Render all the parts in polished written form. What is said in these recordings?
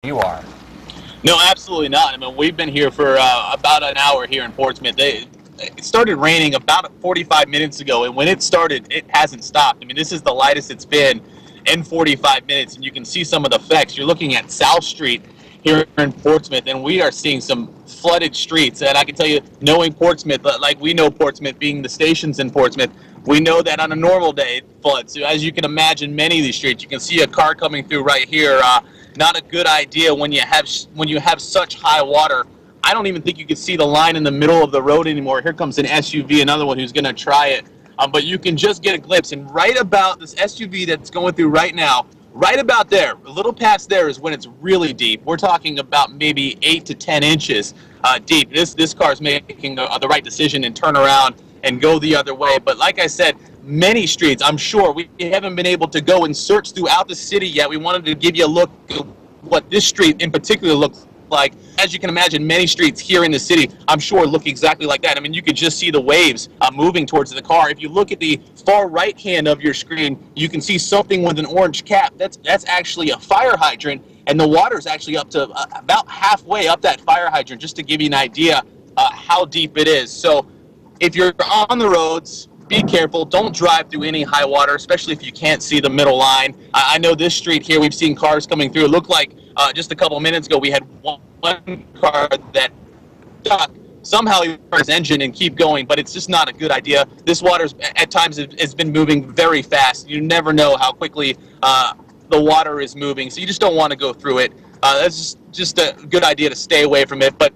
you are. No, absolutely not. I mean, we've been here for about an hour here in Portsmouth. It started raining about 45 minutes ago, and when it started, it hasn't stopped. I mean, this is the lightest it's been in 45 minutes, and you can see some of the effects. You're looking at South Street here in Portsmouth, and we are seeing some flooded streets. And I can tell you, knowing Portsmouth, like we know Portsmouth, being the stations in Portsmouth, we know that on a normal day it floods. So as you can imagine, many of these streets, you can see a car coming through right here. Not a good idea when you have such high water. I don't even think you can see the line in the middle of the road anymore. Here comes an SUV, another one who's going to try it. But you can just get a glimpse. And right about this SUV that's going through right now, right about there, a little past there is when it's really deep. We're talking about maybe 8 to 10 inches deep. This car's making the right decision and turn around and go the other way. But like I said, many streets, I'm sure we haven't been able to go and search throughout the city yet. We wanted to give you a look at what this street in particular looks like. As you can imagine, many streets here in the city, I'm sure, look exactly like that. I mean, you could just see the waves moving towards the car. If you look at the far right hand of your screen, you can see something with an orange cap. That's actually a fire hydrant, and the water is actually up to about halfway up that fire hydrant, just to give you an idea how deep it is. So if you're on the roads, be careful. Don't drive through any high water, especially if you can't see the middle line. I know this street here, we've seen cars coming through. It looked like just a couple minutes ago we had one car that stuck. Somehow he put his engine and keep going, but it's just not a good idea. This water at times has been moving very fast. You never know how quickly the water is moving, so you just don't want to go through it. That's just a good idea to stay away from it. But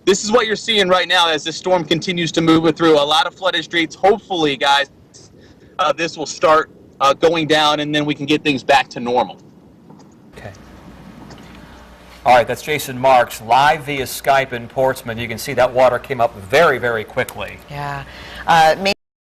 this is what you're seeing right now as this storm continues to move through. A lot of flooded streets. Hopefully, guys, this will start going down, and then we can get things back to normal. Okay. All right, that's Jason Marks live via Skype in Portsmouth. You can see that water came up very, very quickly. Yeah.